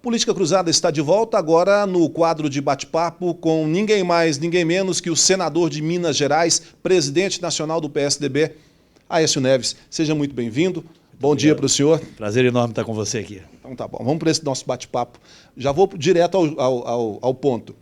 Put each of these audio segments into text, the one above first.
Política Cruzada está de volta agora no quadro de bate-papo com ninguém mais, ninguém menos que o senador de Minas Gerais, presidente nacional do PSDB, Aécio Neves. Seja muito bem-vindo. Bom dia para o senhor. Prazer enorme estar com você aqui. Então tá bom, vamos para esse nosso bate-papo. Já vou direto ao ponto.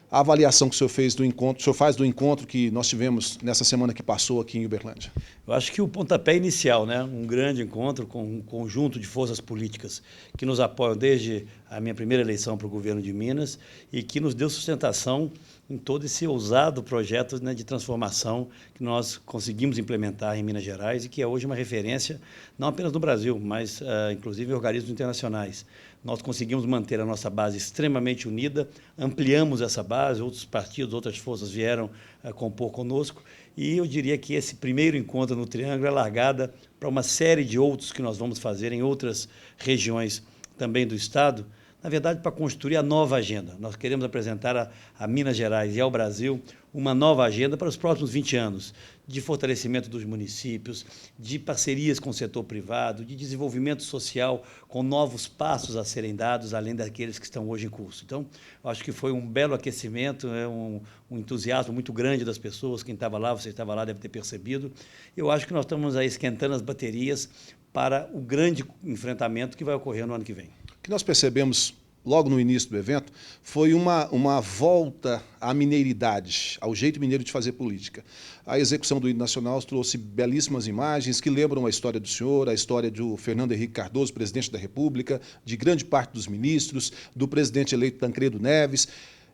A avaliação que o senhor fez do encontro, o senhor faz do encontro que nós tivemos nessa semana que passou aqui em Uberlândia? Eu acho que o pontapé inicial, né? Um grande encontro com um conjunto de forças políticas que nos apoiam desde a minha primeira eleição para o governo de Minas e que nos deu sustentação em todo esse ousado projeto, né, de transformação que nós conseguimos implementar em Minas Gerais e que é hoje uma referência não apenas no Brasil, mas inclusive em organismos internacionais. Nós conseguimos manter a nossa base extremamente unida, ampliamos essa base, outros partidos, outras forças vieram compor conosco, e eu diria que esse primeiro encontro no Triângulo é largada para uma série de outros que nós vamos fazer em outras regiões também do Estado, na verdade, para construir a nova agenda. Nós queremos apresentar a Minas Gerais e ao Brasil uma nova agenda para os próximos 20 anos, de fortalecimento dos municípios, de parcerias com o setor privado, de desenvolvimento social, com novos passos a serem dados, além daqueles que estão hoje em curso. Então, eu acho que foi um belo aquecimento, né, um entusiasmo muito grande das pessoas. Quem estava lá, você estava lá, deve ter percebido. Eu acho que nós estamos aí esquentando as baterias para o grande enfrentamento que vai ocorrer no ano que vem. O que nós percebemos logo no início do evento foi uma volta à mineiridade, ao jeito mineiro de fazer política. A execução do hino nacional trouxe belíssimas imagens que lembram a história do senhor, a história do Fernando Henrique Cardoso, presidente da República, de grande parte dos ministros, do presidente eleito Tancredo Neves.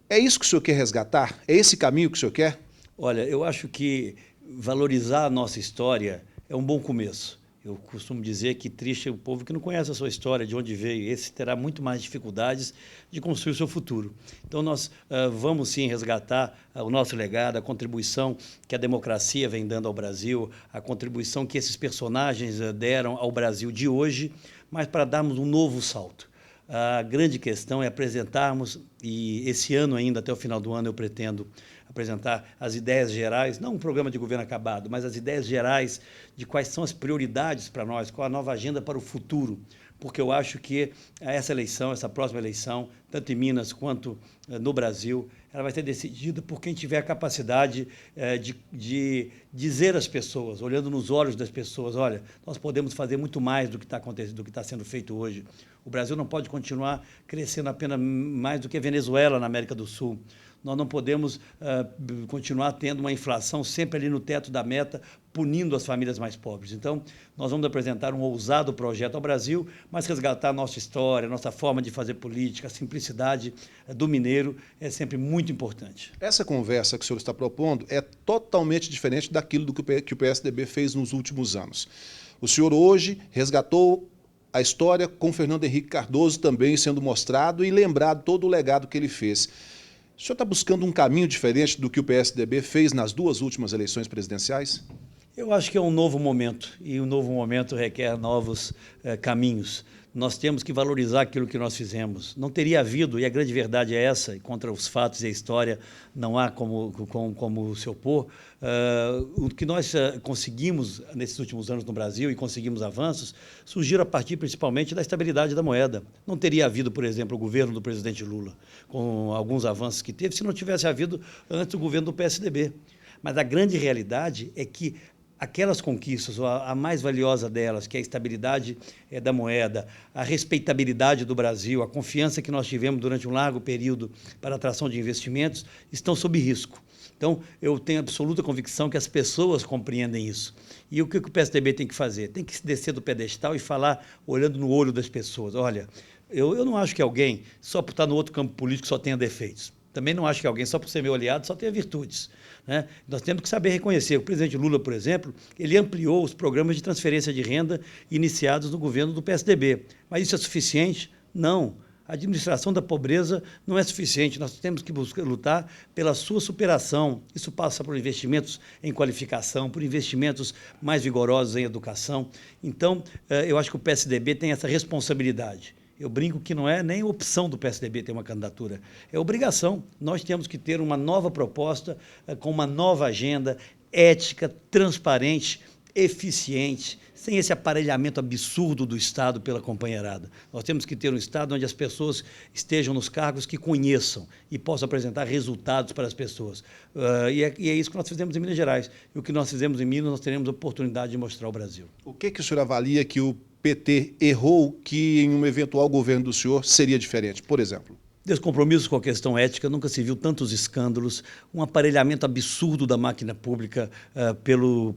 É isso que o senhor quer resgatar? É esse caminho que o senhor quer? Olha, eu acho que valorizar a nossa história é um bom começo. Eu costumo dizer que triste é o povo que não conhece a sua história, de onde veio. Esse terá muito mais dificuldades de construir o seu futuro. Então, nós vamos, sim, resgatar o nosso legado, a contribuição que a democracia vem dando ao Brasil, a contribuição que esses personagens deram ao Brasil de hoje, mas para darmos um novo salto. A grande questão é apresentarmos, e esse ano ainda, até o final do ano, eu pretendo apresentar as ideias gerais, não um programa de governo acabado, mas as ideias gerais de quais são as prioridades para nós, qual a nova agenda para o futuro, porque eu acho que essa eleição, essa próxima eleição, tanto em Minas quanto no Brasil, ela vai ser decidida por quem tiver a capacidade de dizer às pessoas, olhando nos olhos das pessoas, olha, nós podemos fazer muito mais do que está acontecendo, do que está sendo feito hoje. O Brasil não pode continuar crescendo apenas mais do que a Venezuela na América do Sul. Nós não podemos continuar tendo uma inflação sempre ali no teto da meta, punindo as famílias mais pobres. Então, nós vamos apresentar um ousado projeto ao Brasil, mas resgatar a nossa história, a nossa forma de fazer política, a simplicidade do mineiro é sempre muito importante. Essa conversa que o senhor está propondo é totalmente diferente daquilo que o PSDB fez nos últimos anos. O senhor hoje resgatou a história com Fernando Henrique Cardoso também sendo mostrado e lembrado todo o legado que ele fez. O senhor está buscando um caminho diferente do que o PSDB fez nas duas últimas eleições presidenciais? Eu acho que é um novo momento, e um novo momento requer novos caminhos. Nós temos que valorizar aquilo que nós fizemos. Não teria havido, e a grande verdade é essa, e contra os fatos e a história não há como se opor, o que nós conseguimos nesses últimos anos no Brasil, e conseguimos avanços, surgiram a partir principalmente da estabilidade da moeda. Não teria havido, por exemplo, o governo do presidente Lula, com alguns avanços que teve, se não tivesse havido antes o governo do PSDB. Mas a grande realidade é que aquelas conquistas, ou a mais valiosa delas, que é a estabilidade da moeda, a respeitabilidade do Brasil, a confiança que nós tivemos durante um largo período para a atração de investimentos, estão sob risco. Então, eu tenho absoluta convicção que as pessoas compreendem isso. E o que o PSDB tem que fazer? Tem que se descer do pedestal e falar olhando no olho das pessoas. Olha, eu não acho que alguém, só por estar no outro campo político, só tenha defeitos. Também não acho que alguém, só por ser meu aliado, só tenha virtudes, né? Nós temos que saber reconhecer. O presidente Lula, por exemplo, ele ampliou os programas de transferência de renda iniciados no governo do PSDB. Mas isso é suficiente? Não. A administração da pobreza não é suficiente. Nós temos que lutar pela sua superação. Isso passa por investimentos em qualificação, por investimentos mais vigorosos em educação. Então, eu acho que o PSDB tem essa responsabilidade. Eu brinco que não é nem opção do PSDB ter uma candidatura, é obrigação. Nós temos que ter uma nova proposta, com uma nova agenda ética, transparente, eficiente, sem esse aparelhamento absurdo do Estado pela companheirada. Nós temos que ter um Estado onde as pessoas estejam nos cargos que conheçam e possam apresentar resultados para as pessoas. E é isso que nós fizemos em Minas Gerais. E o que nós fizemos em Minas, nós teremos a oportunidade de mostrar ao Brasil. O que o senhor avalia que o PT errou que em um eventual governo do senhor seria diferente, por exemplo? Descompromisso com a questão ética, nunca se viu tantos escândalos, um aparelhamento absurdo da máquina pública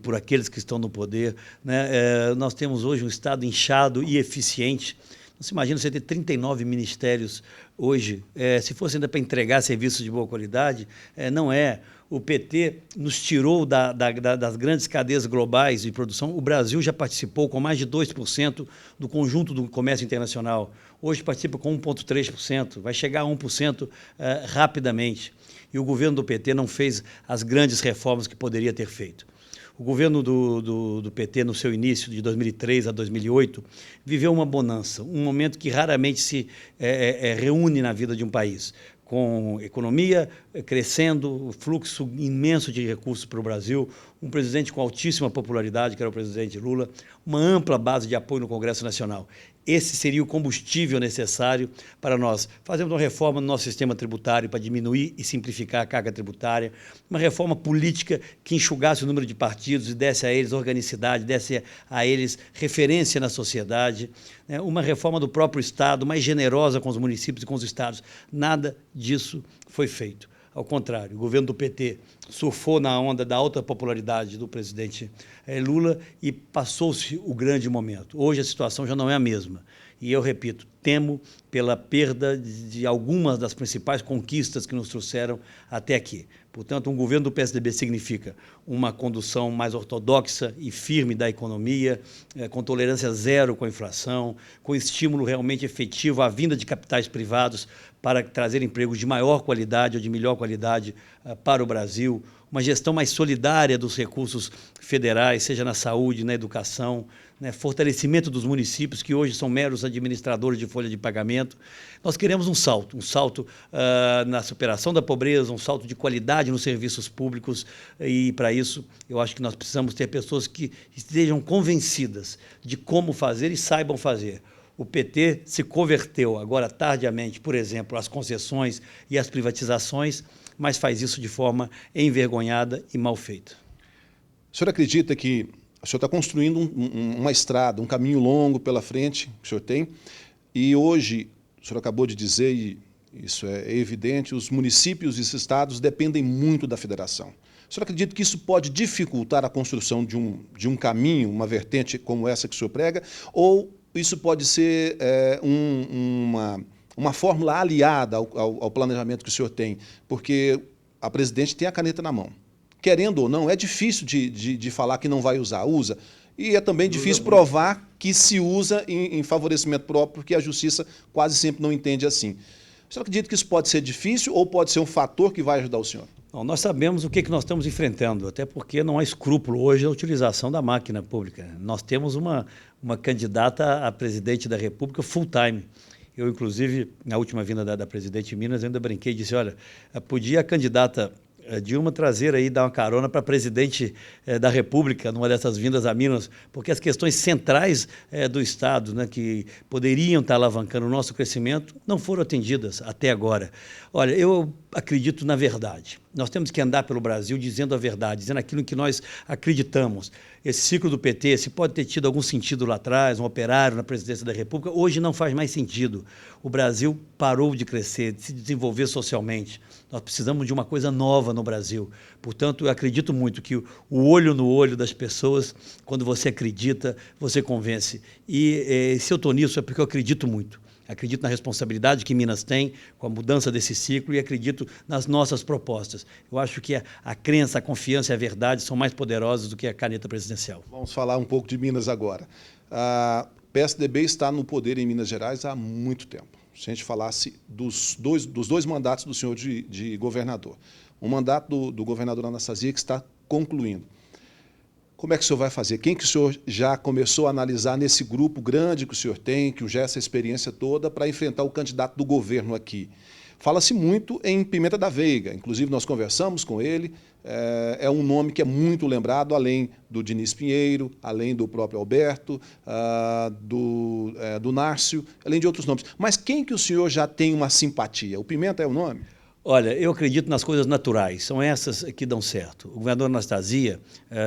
por aqueles que estão no poder, né? Nós temos hoje um Estado inchado e eficiente. Não se imagina você ter 39 ministérios hoje, se fosse ainda para entregar serviços de boa qualidade, não é. O PT nos tirou das grandes cadeias globais de produção. O Brasil já participou com mais de 2% do conjunto do comércio internacional. Hoje participa com 1,3%, vai chegar a 1% rapidamente. E o governo do PT não fez as grandes reformas que poderia ter feito. O governo do PT, no seu início, de 2003 a 2008, viveu uma bonança, um momento que raramente se reúne na vida de um país, com economia crescendo, fluxo imenso de recursos para o Brasil, um presidente com altíssima popularidade, que era o presidente Lula, uma ampla base de apoio no Congresso Nacional. Esse seria o combustível necessário para nós fazermos uma reforma no nosso sistema tributário para diminuir e simplificar a carga tributária, uma reforma política que enxugasse o número de partidos e desse a eles organicidade, desse a eles referência na sociedade, né? Uma reforma do próprio Estado, mais generosa com os municípios e com os estados. Nada disso foi feito. Ao contrário, o governo do PT surfou na onda da alta popularidade do presidente Lula e passou-se o grande momento. Hoje a situação já não é a mesma. E eu repito, temo pela perda de algumas das principais conquistas que nos trouxeram até aqui. Portanto, um governo do PSDB significa uma condução mais ortodoxa e firme da economia, com tolerância zero com a inflação, com estímulo realmente efetivo à vinda de capitais privados para trazer empregos de maior qualidade ou de melhor qualidade para o Brasil, uma gestão mais solidária dos recursos federais, seja na saúde, na educação, né, fortalecimento dos municípios, que hoje são meros administradores de folha de pagamento. Nós queremos um salto na superação da pobreza, um salto de qualidade nos serviços públicos, e, para isso, eu acho que nós precisamos ter pessoas que estejam convencidas de como fazer e saibam fazer. O PT se converteu agora tardiamente, por exemplo, às concessões e às privatizações, mas faz isso de forma envergonhada e mal feita. O senhor acredita que o senhor está construindo uma estrada, um caminho longo pela frente que o senhor tem, e hoje, o senhor acabou de dizer, e isso é evidente, os municípios e os estados dependem muito da federação. O senhor acredita que isso pode dificultar a construção de um caminho, uma vertente como essa que o senhor prega, ou isso pode ser uma fórmula aliada ao planejamento que o senhor tem? Porque a presidente tem a caneta na mão. Querendo ou não, é difícil de falar que não vai usar, usa. E é também difícil provar que se usa em favorecimento próprio, porque a justiça quase sempre não entende assim. O senhor acredita que isso pode ser difícil ou pode ser um fator que vai ajudar o senhor? Não, nós sabemos o que nós estamos enfrentando, até porque não há escrúpulo hoje na utilização da máquina pública. Nós temos uma candidata a presidente da República full-time. Eu, inclusive, na última vinda da presidente de Minas, ainda brinquei e disse, olha, podia a candidata Dilma trazer aí, dar uma carona para presidente da República numa dessas vindas a Minas, porque as questões centrais do Estado, né, que poderiam estar alavancando o nosso crescimento, não foram atendidas até agora. Olha, eu acredito na verdade. Nós temos que andar pelo Brasil dizendo a verdade, dizendo aquilo em que nós acreditamos. Esse ciclo do PT, se pode ter tido algum sentido lá atrás, um operário na presidência da República, hoje não faz mais sentido. O Brasil parou de crescer, de se desenvolver socialmente. Nós precisamos de uma coisa nova no Brasil. Portanto, eu acredito muito que o olho no olho das pessoas, quando você acredita, você convence. E se eu estou nisso é porque eu acredito muito. Acredito na responsabilidade que Minas tem com a mudança desse ciclo e acredito nas nossas propostas. Eu acho que a crença, a confiança e a verdade são mais poderosas do que a caneta presidencial. Vamos falar um pouco de Minas agora. A PSDB está no poder em Minas Gerais há muito tempo. Se a gente falasse dos dois mandatos do senhor de governador. O mandato do governador Anastasia que está concluindo. Como é que o senhor vai fazer? Quem que o senhor já começou a analisar nesse grupo grande que o senhor tem, que já essa experiência toda, para enfrentar o candidato do governo aqui? Fala-se muito em Pimenta da Veiga, inclusive nós conversamos com ele, é um nome que é muito lembrado, além do Diniz Pinheiro, além do próprio Alberto, do Nárcio, além de outros nomes. Mas quem que o senhor já tem uma simpatia? O Pimenta é o nome? Olha, eu acredito nas coisas naturais, são essas que dão certo. O governador Anastasia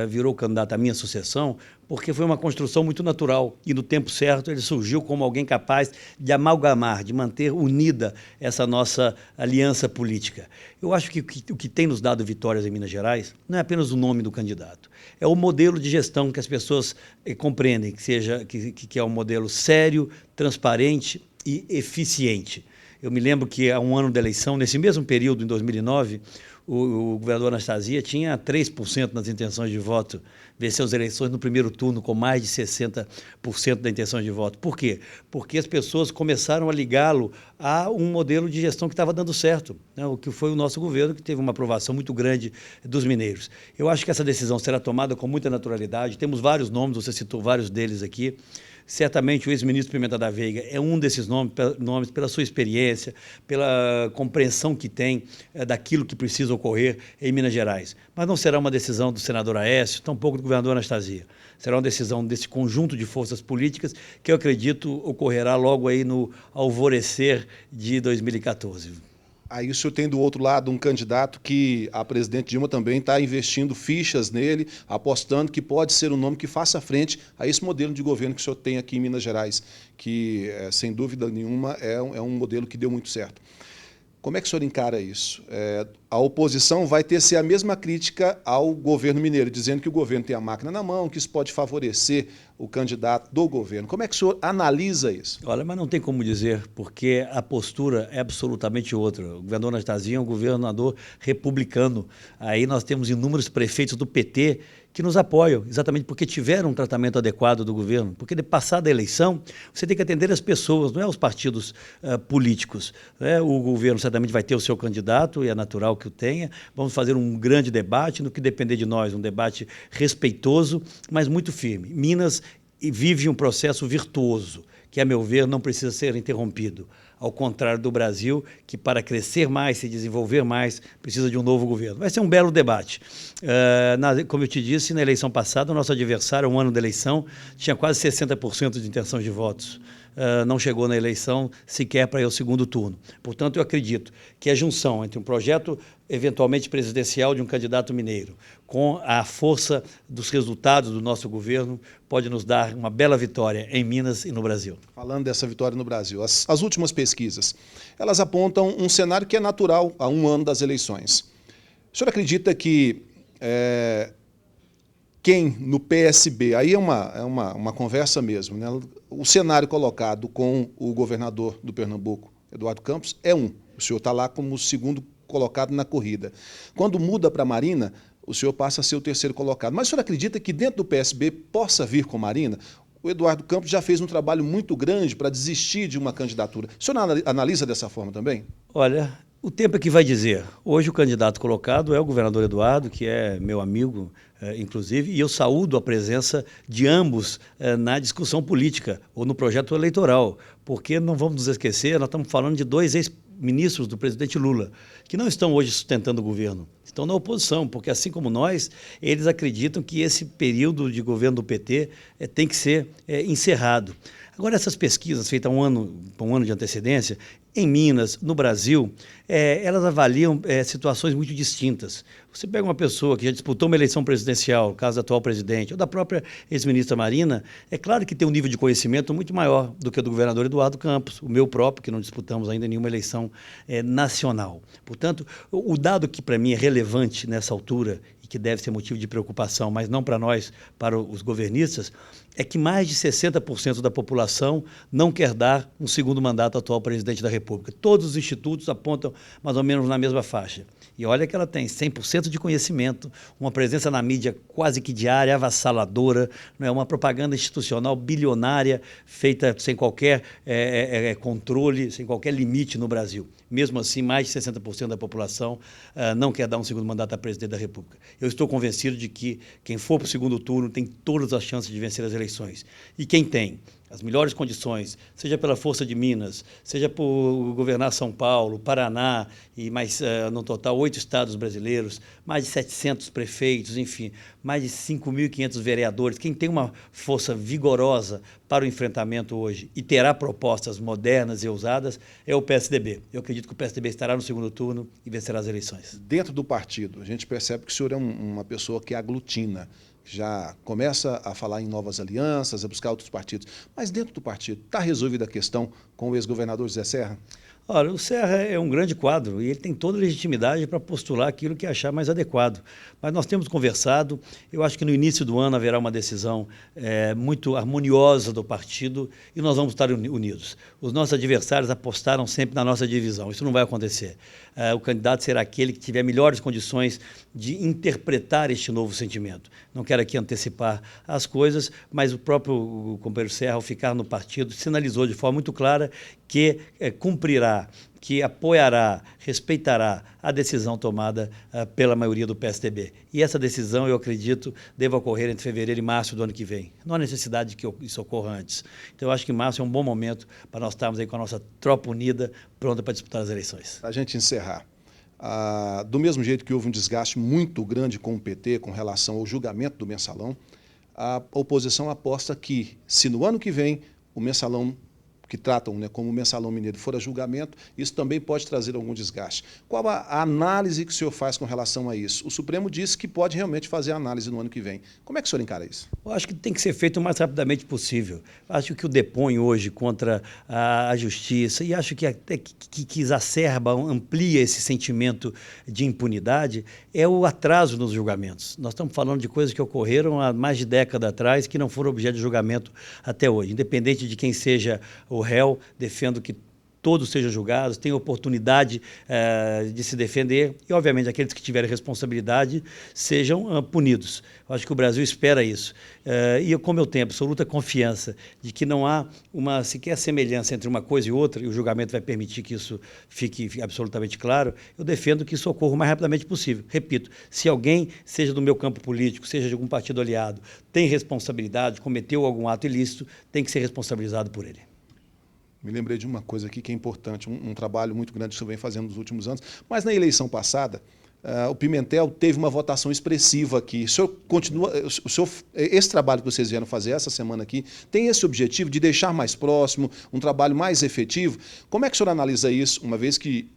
virou candidato à minha sucessão porque foi uma construção muito natural e no tempo certo ele surgiu como alguém capaz de amalgamar, de manter unida essa nossa aliança política. Eu acho que o que tem nos dado vitórias em Minas Gerais não é apenas o nome do candidato, é o modelo de gestão que as pessoas compreendem, que é um modelo sério, transparente e eficiente. Eu me lembro que há um ano da eleição, nesse mesmo período, em 2009, o governador Anastasia tinha 3% nas intenções de voto, venceu as eleições no primeiro turno com mais de 60% da intenção de voto. Por quê? Porque as pessoas começaram a ligá-lo a um modelo de gestão que estava dando certo, né? O que foi o nosso governo, que teve uma aprovação muito grande dos mineiros. Eu acho que essa decisão será tomada com muita naturalidade, temos vários nomes, você citou vários deles aqui. Certamente o ex-ministro Pimenta da Veiga é um desses nomes pela sua experiência, pela compreensão que tem daquilo que precisa ocorrer em Minas Gerais. Mas não será uma decisão do senador Aécio, tampouco do governador Anastasia. Será uma decisão desse conjunto de forças políticas que eu acredito ocorrerá logo aí no alvorecer de 2014. Aí o senhor tem do outro lado um candidato que a presidente Dilma também está investindo fichas nele, apostando que pode ser um nome que faça frente a esse modelo de governo que o senhor tem aqui em Minas Gerais, que, sem dúvida nenhuma, é um modelo que deu muito certo. Como é que o senhor encara isso? A oposição vai tecer a mesma crítica ao governo mineiro, dizendo que o governo tem a máquina na mão, que isso pode favorecer o candidato do governo. Como é que o senhor analisa isso? Olha, mas não tem como dizer, porque a postura é absolutamente outra. O governador Anastasia é um governador republicano. Aí nós temos inúmeros prefeitos do PT que nos apoiam, exatamente porque tiveram um tratamento adequado do governo. Porque, de passada a eleição, você tem que atender as pessoas, não é os partidos políticos. O governo certamente vai ter o seu candidato, e é natural que o tenha. Vamos fazer um grande debate, no que depender de nós, um debate respeitoso, mas muito firme. Minas vive um processo virtuoso, que, a meu ver, não precisa ser interrompido. Ao contrário do Brasil, que para crescer mais, se desenvolver mais, precisa de um novo governo. Vai ser um belo debate. Como eu te disse, na eleição passada, o nosso adversário, um ano da eleição, tinha quase 60% de intenção de votos. Não chegou na eleição sequer para ir ao segundo turno. Portanto, eu acredito que a junção entre um projeto eventualmente presidencial de um candidato mineiro com a força dos resultados do nosso governo pode nos dar uma bela vitória em Minas e no Brasil. Falando dessa vitória no Brasil, as últimas pesquisas, elas apontam um cenário que é natural a um ano das eleições. O senhor acredita que quem no PSB, aí é uma conversa mesmo, né? O cenário colocado com o governador do Pernambuco, Eduardo Campos, é um. O senhor está lá como o segundo colocado na corrida. Quando muda para a Marina, o senhor passa a ser o terceiro colocado. Mas o senhor acredita que dentro do PSB possa vir com Marina? O Eduardo Campos já fez um trabalho muito grande para desistir de uma candidatura. O senhor analisa dessa forma também? Olha, o tempo é que vai dizer. Hoje o candidato colocado é o governador Eduardo, que é meu amigo, inclusive, e eu saúdo a presença de ambos na discussão política ou no projeto eleitoral, porque não vamos nos esquecer, nós estamos falando de dois ex-ministros do presidente Lula, que não estão hoje sustentando o governo, estão na oposição, porque assim como nós, eles acreditam que esse período de governo do PT tem que ser encerrado. Agora, essas pesquisas feitas com um ano de antecedência, em Minas, no Brasil, elas avaliam situações muito distintas. Você pega uma pessoa que já disputou uma eleição presidencial, no caso do atual presidente, ou da própria ex-ministra Marina, é claro que tem um nível de conhecimento muito maior do que o do governador Eduardo Campos, o meu próprio, que não disputamos ainda nenhuma eleição nacional. Portanto, o dado que para mim é relevante nessa altura, e que deve ser motivo de preocupação, mas não para nós, para os governistas, é que mais de 60% da população não quer dar um segundo mandato ao atual presidente da República. Todos os institutos apontam mais ou menos na mesma faixa. E olha que ela tem 100% de conhecimento, uma presença na mídia quase que diária, avassaladora, não é? Uma propaganda institucional bilionária, feita sem qualquer controle, sem qualquer limite no Brasil. Mesmo assim, mais de 60% da população não quer dar um segundo mandato a presidente da República. Eu estou convencido de que quem for para o segundo turno tem todas as chances de vencer as eleições. E quem tem as melhores condições, seja pela força de Minas, seja por governar São Paulo, Paraná e mais, no total, 8 estados brasileiros, mais de 700 prefeitos, enfim, mais de 5.500 vereadores. Quem tem uma força vigorosa para o enfrentamento hoje e terá propostas modernas e ousadas é o PSDB. Eu acredito que o PSDB estará no segundo turno e vencerá as eleições. Dentro do partido, a gente percebe que o senhor é uma pessoa que aglutina, já começa a falar em novas alianças, a buscar outros partidos. Mas dentro do partido, está resolvida a questão com o ex-governador José Serra? Olha, o Serra é um grande quadro e ele tem toda a legitimidade para postular aquilo que achar mais adequado. Mas nós temos conversado, eu acho que no início do ano haverá uma decisão muito harmoniosa do partido e nós vamos estar unidos. Os nossos adversários apostaram sempre na nossa divisão, isso não vai acontecer. O candidato será aquele que tiver melhores condições de interpretar este novo sentimento. Não quero aqui antecipar as coisas, mas o próprio companheiro Serra, ao ficar no partido, sinalizou de forma muito clara que cumprirá, que apoiará, respeitará a decisão tomada pela maioria do PSDB. E essa decisão, eu acredito, deve ocorrer entre fevereiro e março do ano que vem. Não há necessidade de que isso ocorra antes. Então, eu acho que março é um bom momento para nós estarmos aí com a nossa tropa unida, pronta para disputar as eleições. Para a gente encerrar, do mesmo jeito que houve um desgaste muito grande com o PT com relação ao julgamento do Mensalão, a oposição aposta que, se no ano que vem o Mensalão, que tratam, né, como o Mensalão Mineiro, for a julgamento, isso também pode trazer algum desgaste. Qual a análise que o senhor faz com relação a isso? O Supremo disse que pode realmente fazer a análise no ano que vem. Como é que o senhor encara isso? Eu acho que tem que ser feito o mais rapidamente possível. Acho que o depõe hoje contra a justiça e acho que até que exacerba, amplia esse sentimento de impunidade é o atraso nos julgamentos. Nós estamos falando de coisas que ocorreram há mais de década atrás que não foram objeto de julgamento até hoje. Independente de quem seja o réu, defendo que todos sejam julgados, tenham oportunidade de se defender e, obviamente, aqueles que tiverem responsabilidade sejam punidos. Eu acho que o Brasil espera isso. E como eu tenho absoluta confiança de que não há uma sequer semelhança entre uma coisa e outra, e o julgamento vai permitir que isso fique absolutamente claro, eu defendo que isso ocorra o mais rapidamente possível. Repito, se alguém, seja do meu campo político, seja de algum partido aliado, tem responsabilidade, cometeu algum ato ilícito, tem que ser responsabilizado por ele. Me lembrei de uma coisa aqui que é importante, um trabalho muito grande que o senhor vem fazendo nos últimos anos, mas na eleição passada, o Pimentel teve uma votação expressiva aqui. O senhor continua, esse trabalho que vocês vieram fazer essa semana aqui, tem esse objetivo de deixar mais próximo, um trabalho mais efetivo? Como é que o senhor analisa isso, uma vez que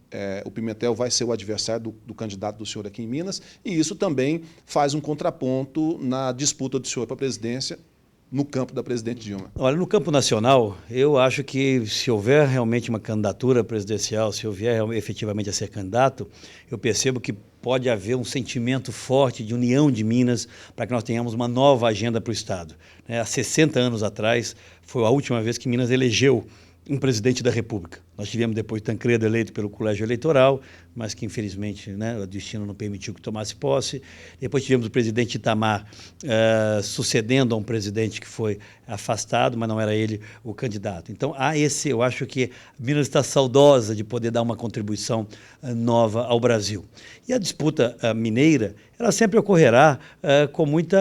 o Pimentel vai ser o adversário do candidato do senhor aqui em Minas, e isso também faz um contraponto na disputa do senhor para a presidência, no campo da presidente Dilma? Olha, no campo nacional, eu acho que se houver realmente uma candidatura presidencial, se houver efetivamente a ser candidato, eu percebo que pode haver um sentimento forte de união de Minas para que nós tenhamos uma nova agenda para o Estado. Há 60 anos atrás, foi a última vez que Minas elegeu um presidente da República. Nós tivemos depois Tancredo eleito pelo colégio eleitoral, mas que infelizmente, né, o destino não permitiu que tomasse posse. Depois tivemos o presidente Itamar sucedendo a um presidente que foi afastado, mas não era ele o candidato. Então eu acho que Minas está saudosa de poder dar uma contribuição nova ao Brasil. E a disputa mineira, ela sempre ocorrerá com muita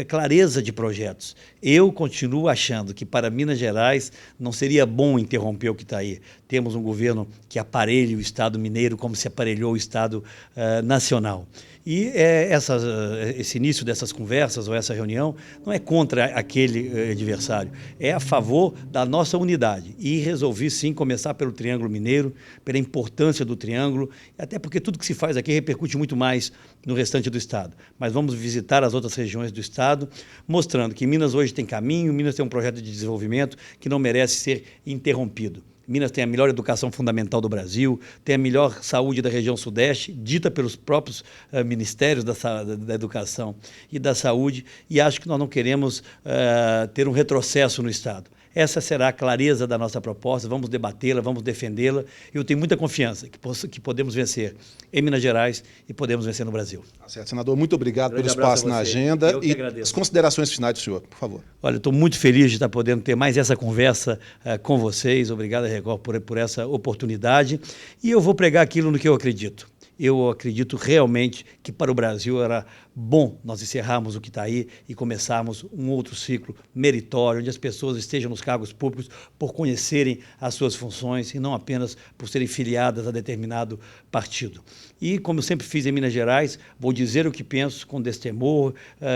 clareza de projetos. Eu continuo achando que para Minas Gerais não seria bom interromper o que está aí. Temos um governo que aparelhe o Estado mineiro como se aparelhou o Estado nacional. E esse início dessas conversas ou essa reunião não é contra aquele adversário, é a favor da nossa unidade. E resolvi sim começar pelo Triângulo Mineiro, pela importância do Triângulo, até porque tudo que se faz aqui repercute muito mais no restante do Estado. Mas vamos visitar as outras regiões do Estado, mostrando que Minas hoje tem caminho, Minas tem um projeto de desenvolvimento que não merece ser interrompido. Minas tem a melhor educação fundamental do Brasil, tem a melhor saúde da região sudeste, dita pelos próprios ministérios da educação e da saúde, e acho que nós não queremos ter um retrocesso no Estado. Essa será a clareza da nossa proposta, vamos debatê-la, vamos defendê-la. Eu tenho muita confiança que podemos vencer em Minas Gerais e podemos vencer no Brasil. Tá certo, senador, muito obrigado pelo espaço na agenda e as considerações finais do senhor, por favor. Olha, estou muito feliz de estar podendo ter mais essa conversa com vocês. Obrigado, Record, por essa oportunidade. E eu vou pregar aquilo no que eu acredito. eu acredito realmente que para o Brasil era bom nós encerrarmos o que está aí e começarmos um outro ciclo meritório, onde as pessoas estejam nos cargos públicos por conhecerem as suas funções e não apenas por serem filiadas a determinado partido. E, como eu sempre fiz em Minas Gerais, vou dizer o que penso com destemor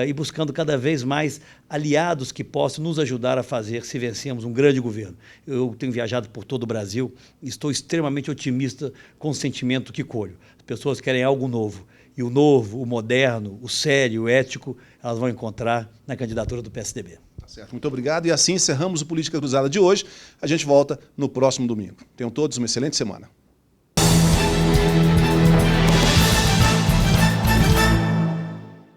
e buscando cada vez mais aliados que possam nos ajudar a fazer, se vencermos um grande governo. Eu tenho viajado por todo o Brasil e estou extremamente otimista com o sentimento que colho. As pessoas querem algo novo. E o novo, o moderno, o sério, o ético, elas vão encontrar na candidatura do PSDB. Tá certo. Muito obrigado. E assim encerramos o Política Cruzada de hoje. A gente volta no próximo domingo. Tenham todos uma excelente semana.